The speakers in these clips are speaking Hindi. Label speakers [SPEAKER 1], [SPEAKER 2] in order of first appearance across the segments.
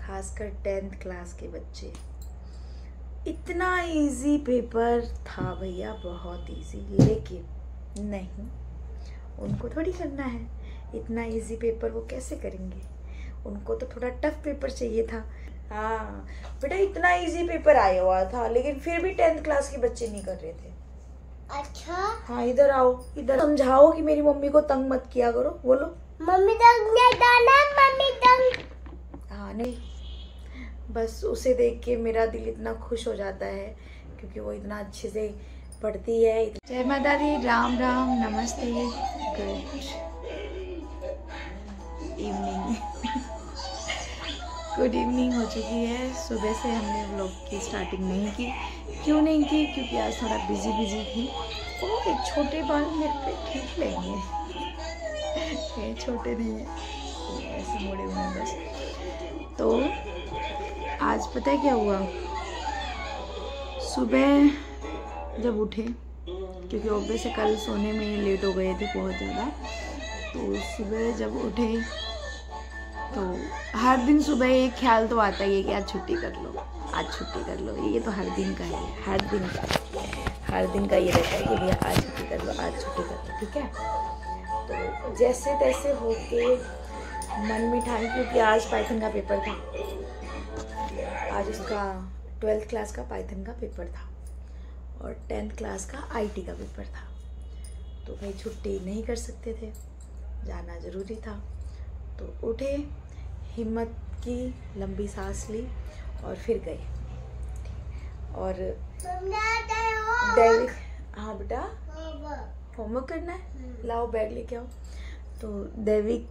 [SPEAKER 1] खासकर 10th क्लास के बच्चे। इतना इजी पेपर था भैया, बहुत इजी, लेकिन नहीं, उनको थोड़ी करना है इतना इजी पेपर, वो कैसे करेंगे? उनको तो थोड़ा टफ पेपर चाहिए था। हाँ बेटा, इतना इजी पेपर आया हुआ था, लेकिन फिर भी 10th क्लास के बच्चे नहीं कर रहे थे।
[SPEAKER 2] अच्छा
[SPEAKER 1] हाँ, इधर आओ, इधर समझाओ कि मेरी मम्मी को तंग मत किया करो। बोलो
[SPEAKER 2] मम्मी तंग नहीं करना, मम्मी तंग।
[SPEAKER 1] हाँ नहीं, बस उसे देख के मेरा दिल इतना खुश हो जाता है, क्योंकि वो इतना अच्छे से पढ़ती है। जय माता दी, राम राम, नमस्ते, गुड इवनिंग। गुड इवनिंग हो चुकी है। सुबह से हमने व्लॉग की स्टार्टिंग नहीं की। क्यों नहीं की? क्योंकि आज थोड़ा बिजी थी। ओ, एक छोटे बाल मेरे पे ठीक लेंगे, ये छोटे नहीं है, ऐसे मोड़े हुए हैं बस। तो आज पता है क्या हुआ? सुबह जब उठे, क्योंकि ऑब्वियस से कल सोने में लेट हो गए थे बहुत ज़्यादा, तो सुबह जब उठे तो हर दिन सुबह एक ख्याल तो आता ही है कि आज छुट्टी कर लो, आज छुट्टी कर लो। ये तो हर दिन का है, हर दिन का ये रहता है कि भैया आज छुट्टी कर लो, आज छुट्टी कर लो, ठीक है। तो जैसे तैसे होके मन में ठानी, क्योंकि आज पाइथन का पेपर था, आज उसका 12th क्लास का पाइथन का पेपर था और 10th क्लास का आईटी का पेपर था। तो भाई छुट्टी नहीं कर सकते थे, जाना ज़रूरी था। तो उठे, हिम्मत की, लंबी सांस ली और फिर गए। और दैविक, हाँ बेटा होमवर्क करना है, लाओ बैग लेके आओ। तो दैविक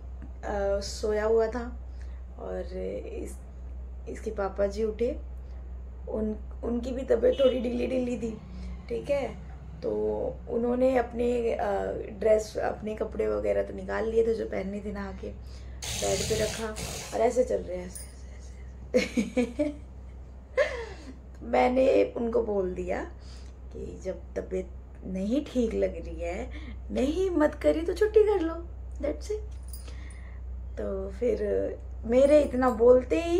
[SPEAKER 1] सोया हुआ था और इसके पापा जी उठे, उनकी भी तबीयत थोड़ी ढीली थी, ठीक है। तो उन्होंने अपने ड्रेस, अपने कपड़े वगैरह तो निकाल लिए थे जो पहनने थे, नहा के बेड पे रखा और ऐसे चल रहे हैं ऐसे। मैंने उनको बोल दिया कि जब तबीयत नहीं ठीक लग रही है, नहीं हिम्मत करी तो छुट्टी कर लो, दैट्स इट। तो फिर मेरे इतना बोलते ही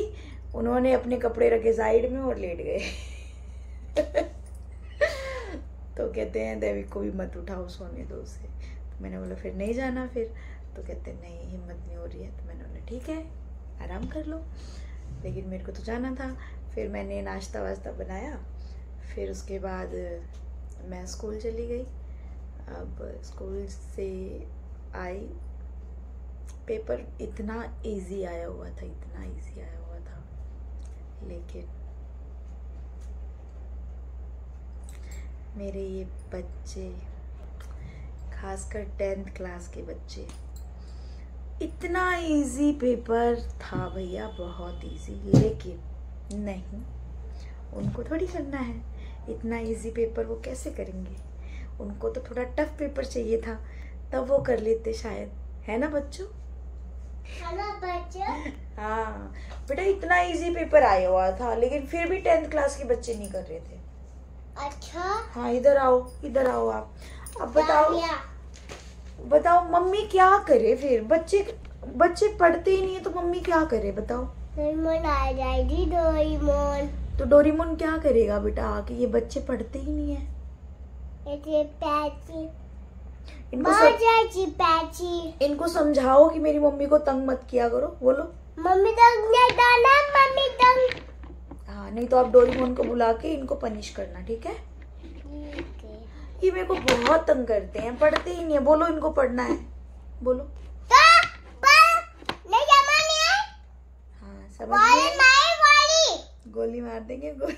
[SPEAKER 1] उन्होंने अपने कपड़े रखे साइड में और लेट गए। तो कहते हैं दैविक को भी मत उठाओ, सोने दो उसे। तो मैंने बोला फिर नहीं जाना फिर? तो कहते हैं नहीं, हिम्मत नहीं हो रही है। तो मैंने बोला ठीक है, आराम कर लो, लेकिन मेरे को तो जाना था। फिर मैंने नाश्ता वाश्ता बनाया, फिर उसके बाद मैं स्कूल चली गई। अब स्कूल से आई, पेपर इतना इजी आया हुआ था, इतना इजी आया हुआ था, लेकिन मेरे ये बच्चे, खासकर 10th क्लास के बच्चे, इतना इजी पेपर था भैया, बहुत इजी, लेकिन नहीं, उनको थोड़ी करना है इतना इजी पेपर, वो कैसे करेंगे? उनको तो थोड़ा टफ पेपर चाहिए था, तब वो कर लेते शायद, है ना बच्चों? हाँ बेटा, इतना इजी पेपर आया हुआ था, लेकिन फिर भी 10th क्लास के बच्चे नहीं कर रहे थे।
[SPEAKER 2] अच्छा
[SPEAKER 1] हाँ, इधर आओ, इधर आओ आप। अब बताओ मम्मी क्या करे फिर? बच्चे पढ़ते ही नहीं है तो मम्मी क्या करे बताओ?
[SPEAKER 2] डोरेमोन आ जाएगी, डोरेमोन।
[SPEAKER 1] तो डोरेमोन क्या करेगा बेटा आके? ये बच्चे पढ़ते ही नहीं है। इनको समझाओ कि मेरी मम्मी को तंग मत किया करो। बोलो
[SPEAKER 2] मम्मी तंग नहीं करना, मम्मी तंग।
[SPEAKER 1] हाँ, नहीं तो आप डोरेमोन को बुला के इनको पनिश करना, ठीक है? ये मेरे को बहुत तंग करते हैं, पढ़ते ही नहीं है। बोलो इनको पढ़ना है, बोलो। हाँ, समझ गए? गोली मार देंगे, गोली।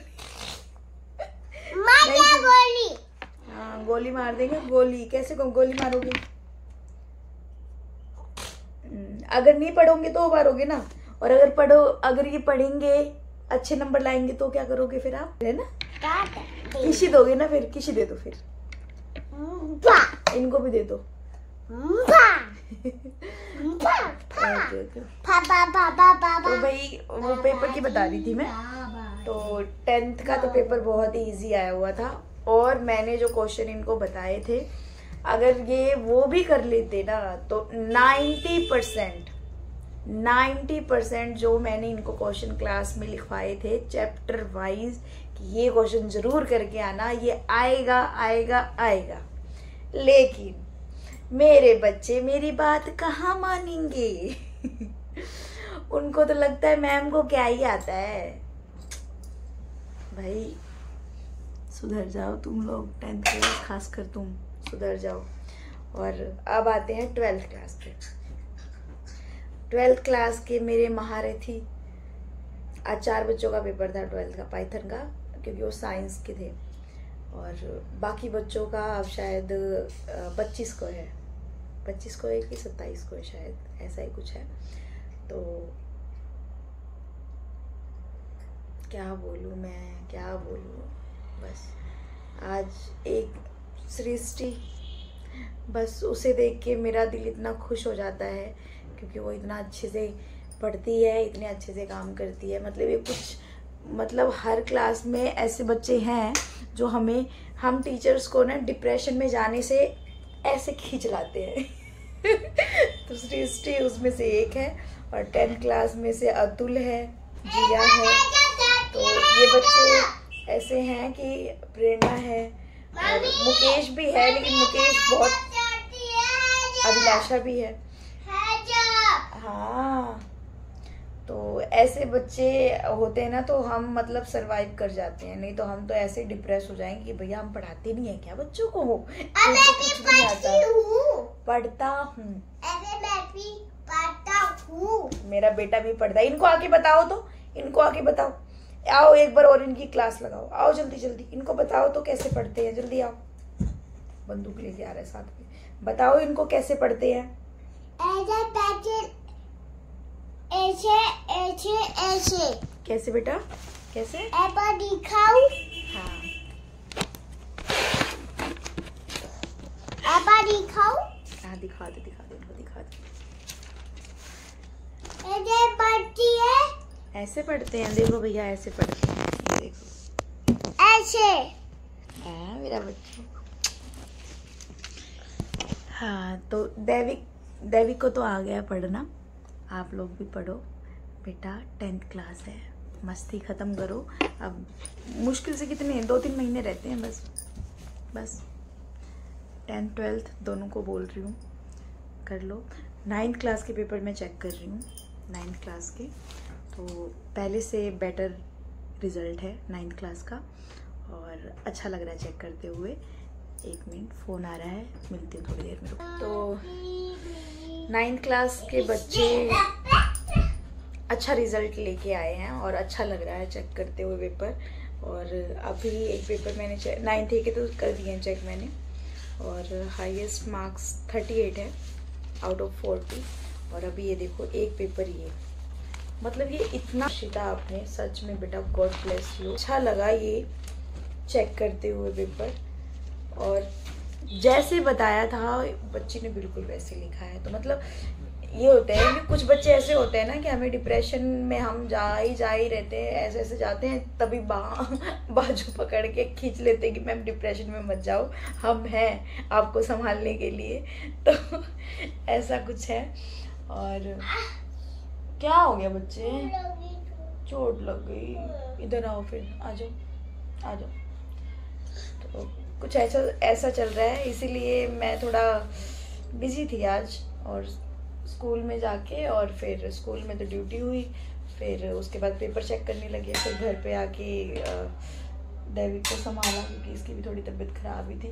[SPEAKER 1] हाँ, गोली मार देंगे। गोली कैसे गोली मारोगे? अगर नहीं पढ़ोगे तो मारोगे ना, और अगर ये पढ़ेंगे, अच्छे नंबर लाएंगे तो क्या करोगे फिर आप, है ना? किसी दोगे ना फिर? किसी दे दो फिर, इनको भी दे दो। तो भाई वो पेपर की बता रही थी मैं। तो 10th का तो पेपर बहुत ही इजी आया हुआ था, और मैंने जो क्वेश्चन इनको बताए थे, अगर ये वो भी कर लेते ना तो 90% 90% जो मैंने इनको क्वेश्चन क्लास में लिखवाए थे चैप्टर वाइज कि ये क्वेश्चन जरूर करके आना, ये आएगा आएगा आएगा, लेकिन मेरे बच्चे मेरी बात कहाँ मानेंगे। उनको तो लगता है मैम को क्या ही आता है। भाई सुधर जाओ तुम लोग, 10th क्लास खासकर तुम सुधर जाओ। और अब आते हैं 12th क्लास पे। 12th क्लास के मेरे महारथी, आज 4 बच्चों का पेपर था 12th का, पाइथन का, क्योंकि वो साइंस के थे, और बाकी बच्चों का अब शायद 25 को है, 25 को है कि 27 को है शायद, ऐसा ही कुछ है। तो क्या बोलूँ मैं, क्या बोलूँ, बस आज एक सृष्टि, बस उसे देख के मेरा दिल इतना खुश हो जाता है, क्योंकि वो इतना अच्छे से पढ़ती है, इतने अच्छे से काम करती है। मतलब ये कुछ, मतलब हर क्लास में ऐसे बच्चे हैं जो हम टीचर्स को ना डिप्रेशन में जाने से ऐसे खींच लाते हैं। तो सृष्टि उसमें से एक है, और 10th क्लास में से अतुल है, जिया है। तो ये बच्चे ऐसे हैं कि प्रेरणा है और मुकेश भी है, लेकिन मुकेश बहुत, अभिलाषा भी है। हाँ, तो ऐसे बच्चे होते हैं ना, तो हम मतलब सरवाइव कर जाते हैं, नहीं तो हम तो ऐसे डिप्रेस हो जाएंगे कि भैया हम पढ़ाते नहीं है क्या बच्चों को, कुछ नहीं आता। पढ़ता हूँ, मेरा बेटा भी पढ़ता है। इनको आके बताओ तो, इनको आके बताओ, आओ एक बार और इनकी क्लास लगाओ, आओ जल्दी जल्दी, इनको बताओ तो कैसे पढ़ते हैं, जल्दी आओ। बंदूक लेके आ रहा है साथ में, बताओ इनको कैसे पढ़ते हैं।
[SPEAKER 2] ऐसे ऐसे ऐसे
[SPEAKER 1] कैसे बेटा, कैसे?
[SPEAKER 2] एप्पल दिखाओ।
[SPEAKER 1] हाँ,
[SPEAKER 2] एप्पल दिखाओ।
[SPEAKER 1] हाँ दिखा दे, दिखा दे, इनको दिखा दे।
[SPEAKER 2] ऐसे पढ़ती है,
[SPEAKER 1] ऐसे पढ़ते हैं, देखो भैया ऐसे पढ़ते हैं, देखो
[SPEAKER 2] ऐसे।
[SPEAKER 1] हाँ मेरा बच्चा। हाँ, तो दैविक को तो आ गया पढ़ना, आप लोग भी पढ़ो बेटा, 10th क्लास है, मस्ती ख़त्म करो। अब मुश्किल से कितने 2-3 महीने रहते हैं बस 10th 12th दोनों को बोल रही हूँ कर लो। 9th क्लास के पेपर मैं चेक कर रही हूँ, 9th क्लास के, तो पहले से बेटर रिज़ल्ट है 9th क्लास का, और अच्छा लग रहा है चेक करते हुए। 1 मिनट, फ़ोन आ रहा है, मिलती हूँ थोड़ी देर में। तो 9th क्लास के बच्चे अच्छा रिज़ल्ट लेके आए हैं, और अच्छा लग रहा है चेक करते हुए पेपर। और अभी एक पेपर मैंने 9th के तो कर दिए हैं चेक मैंने, और हाईएस्ट मार्क्स 38 है आउट ऑफ 40। और अभी ये देखो एक पेपर ये, मतलब ये इतना शिता आपने, सच में बेटा गॉड ब्लेस यू। अच्छा लगा ये चेक करते हुए पेपर, और जैसे बताया था बच्ची ने बिल्कुल वैसे लिखा है। तो मतलब ये होता है कि कुछ बच्चे ऐसे होते हैं ना कि हमें डिप्रेशन में हम जा ही रहते हैं, ऐसे ऐसे जाते हैं, तभी बाजू पकड़ के खींच लेते हैं कि मैम डिप्रेशन में मत जाओ, हम हैं आपको संभालने के लिए। तो ऐसा कुछ है। और क्या हो गया बच्चे, चोट लग गई, इधर आओ, फिर आ जाओ आ जाओ। तो कुछ ऐसा चल रहा है, इसीलिए मैं थोड़ा बिजी थी आज, और स्कूल में जाके, और फिर स्कूल में तो ड्यूटी हुई, फिर उसके बाद पेपर चेक करने लगे, फिर घर पे आके दैविक को संभाला, क्योंकि इसकी भी थोड़ी तबीयत खराब ही थी।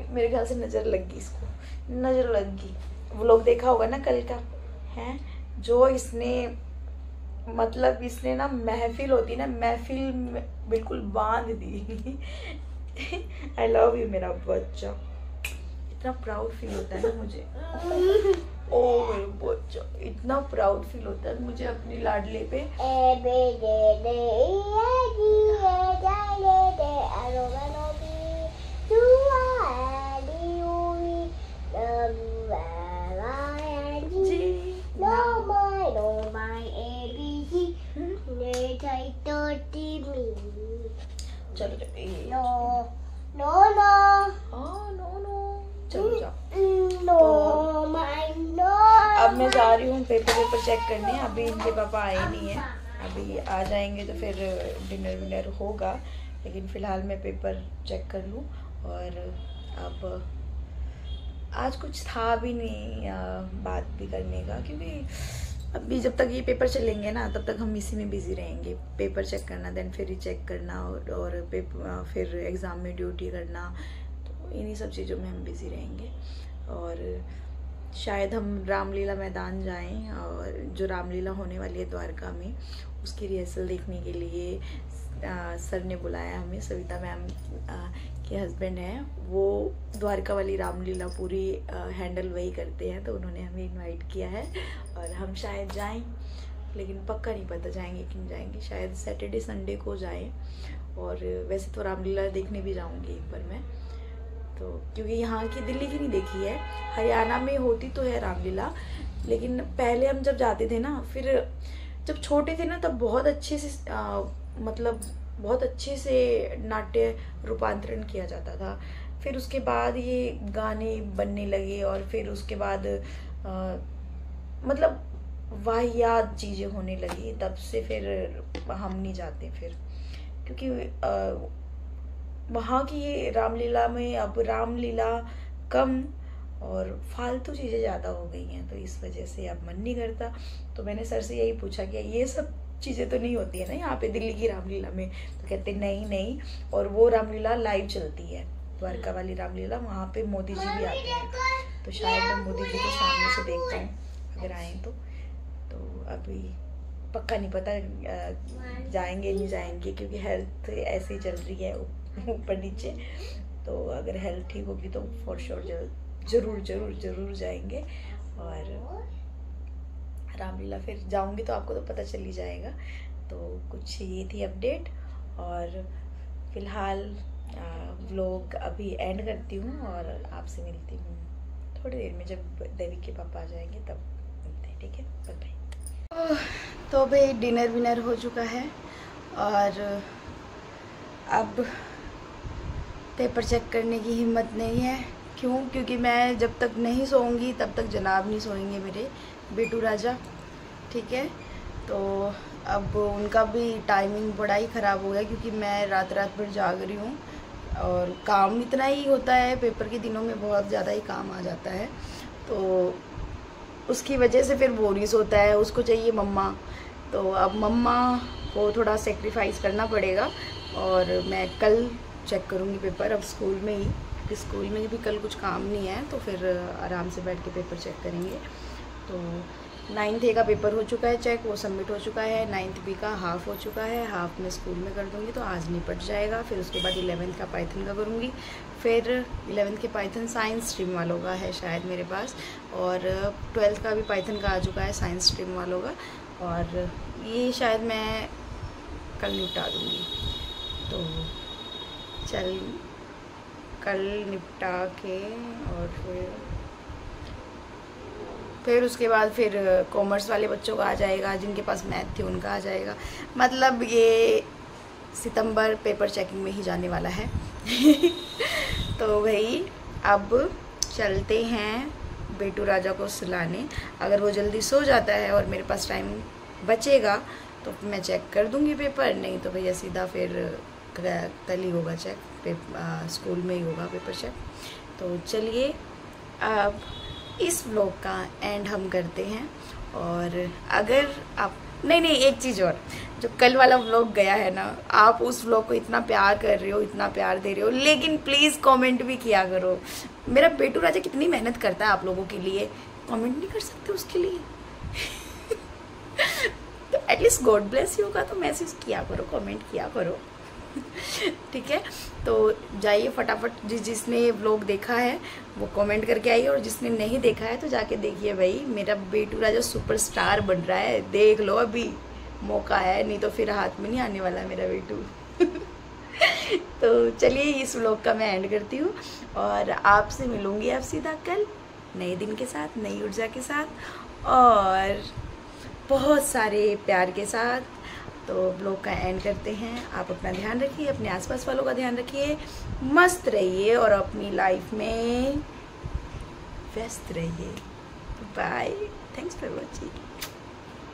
[SPEAKER 1] मेरे ख्याल से नज़र लग गई, इसको नज़र लग गई। वो लोग देखा होगा ना कल का, है जो इसने, मतलब इसने ना महफिल होती ना, महफिल बिल्कुल बांध दी। आई लव यू मेरा बच्चा, इतना प्राउड फील होता है ना मुझे। ओ मेरा बच्चा, इतना प्राउड फील होता है मुझे अपनी लाडले पे। चलो चलो जाओ। अब मैं जा रही हूँ पेपर चेक करने। अभी इनके पापा आए नहीं हैं, अभी आ जाएंगे तो फिर डिनर विनर होगा, लेकिन फ़िलहाल मैं पेपर चेक कर लूँ। और अब आज कुछ था भी नहीं बात भी करने का, क्योंकि अभी जब तक ये पेपर चलेंगे ना तब तक हम इसी में बिज़ी रहेंगे। पेपर चेक करना, देन फिर ही चेक करना, और पेपर फिर एग्ज़ाम में ड्यूटी करना, तो इन्हीं सब चीज़ों में हम बिज़ी रहेंगे। और शायद हम रामलीला मैदान जाएं, और जो रामलीला होने वाली है द्वारका में, उसकी रिहर्सल देखने के लिए सर ने बुलाया हमें। सविता मैम के हस्बैंड हैं, वो द्वारका वाली रामलीला पूरी हैंडल वही करते हैं, तो उन्होंने हमें इनवाइट किया है और हम शायद जाएं, लेकिन पक्का नहीं पता जाएंगे कि नहीं जाएंगे। शायद सैटरडे संडे को जाएं। और वैसे तो रामलीला देखने भी जाऊंगी एक बार मैं, तो क्योंकि यहाँ की दिल्ली की नहीं देखी है, हरियाणा में होती तो है रामलीला, लेकिन पहले हम जब जाते थे ना, फिर जब छोटे थे ना तब बहुत अच्छे से मतलब बहुत अच्छे से नाट्य रूपांतरण किया जाता था। फिर उसके बाद ये गाने बनने लगे, और फिर उसके बाद मतलब वाहियात चीज़ें होने लगी, तब से फिर हम नहीं जाते फिर, क्योंकि वहाँ की ये रामलीला में अब रामलीला कम और फालतू चीज़ें ज़्यादा हो गई हैं, तो इस वजह से अब मन नहीं करता। तो मैंने सर से यही पूछा कि ये सब चीज़ें तो नहीं होती है ना यहाँ पे दिल्ली की रामलीला में, तो कहते नहीं, और वो रामलीला लाइव चलती है, द्वारका वाली रामलीला, वहाँ पे मोदी जी भी आते हैं, तो शायद मैं मोदी जी को सामने से देख पाऊँ अगर आए तो अभी पक्का नहीं पता जाएंगे नहीं जाएंगे, क्योंकि हेल्थ ऐसे ही चल रही है ऊपर नीचे। तो अगर हेल्थ ठीक होगी तो फॉर श्योर जरूर जाएंगे। और रामलीला फिर जाऊंगी तो आपको तो पता चल ही जाएगा। तो कुछ ये थी अपडेट, और फिलहाल व्लॉग अभी एंड करती हूँ और आपसे मिलती हूँ थोड़ी देर में, जब देवी के पापा आ जाएंगे तब मिलते हैं, ठीक है? Bye bye. तो भाई डिनर विनर हो चुका है, और अब पेपर चेक करने की हिम्मत नहीं है। क्यों? क्योंकि मैं जब तक नहीं सोऊंगी तब तक जनाब नहीं सोएंगे, मेरे बेटू राजा, ठीक है? तो अब उनका भी टाइमिंग बड़ा ही ख़राब हो गया, क्योंकि मैं रात भर जाग रही हूँ, और काम इतना ही होता है, पेपर के दिनों में बहुत ज़्यादा ही काम आ जाता है, तो उसकी वजह से फिर वो नहीं सोता है, उसको चाहिए मम्मा। तो अब मम्मा को थोड़ा सेक्रीफाइस करना पड़ेगा, और मैं कल चेक करूँगी पेपर, अब स्कूल में ही, क्योंकि स्कूल में भी कल कुछ काम नहीं है, तो फिर आराम से बैठ के पेपर चेक करेंगे। तो 9th A का पेपर हो चुका है चेक, वो सबमिट हो चुका है। 9th B का हाफ़ हो चुका है, हाफ़ में स्कूल में कर दूँगी तो आज निपट जाएगा। फिर उसके बाद 11th का पाइथन का करूँगी, फिर 11th के पाइथन साइंस स्ट्रीम वालों का है शायद मेरे पास, और 12th का भी पाइथन का आ चुका है साइंस स्ट्रीम वालों का, और ये शायद मैं कल निपटा दूँगी। तो चल कल निपटा के, और फिर उसके बाद फिर कॉमर्स वाले बच्चों का आ जाएगा, जिनके पास मैथ थी उनका आ जाएगा। मतलब ये सितंबर पेपर चेकिंग में ही जाने वाला है। तो भाई अब चलते हैं बेटू राजा को सुलाने। अगर वो जल्दी सो जाता है और मेरे पास टाइम बचेगा तो मैं चेक कर दूंगी पेपर, नहीं तो भैया सीधा फिर कल ही होगा चेक, स्कूल में ही होगा पेपर चेक। तो चलिए अब इस व्लॉग का एंड हम करते हैं। और अगर आप नहीं एक चीज़ और, जो कल वाला व्लॉग गया है ना, आप उस व्लॉग को इतना प्यार कर रहे हो, इतना प्यार दे रहे हो, लेकिन प्लीज़ कमेंट भी किया करो। मेरा बेटू राजा कितनी मेहनत करता है आप लोगों के लिए, कमेंट नहीं कर सकते उसके लिए? तो एटलीस्ट गॉड ब्लेस यू का तो मैसेज किया करो, कमेंट किया करो। ठीक है, तो जाइए फटाफट, जिसने व्लॉग देखा है वो कमेंट करके आइए, और जिसने नहीं देखा है तो जाके देखिए। भाई मेरा बेटू राजा सुपरस्टार बन रहा है, देख लो, अभी मौका है, नहीं तो फिर हाथ में नहीं आने वाला मेरा बेटू। तो चलिए इस व्लॉग का मैं एंड करती हूँ, और आपसे मिलूँगी आप सीधा कल नए दिन के साथ, नई ऊर्जा के साथ, और बहुत सारे प्यार के साथ। तो ब्लॉग का एंड करते हैं। आप अपना ध्यान रखिए, अपने आसपास वालों का ध्यान रखिए, मस्त रहिए और अपनी लाइफ में व्यस्त रहिए। बाय। Thanks for watching.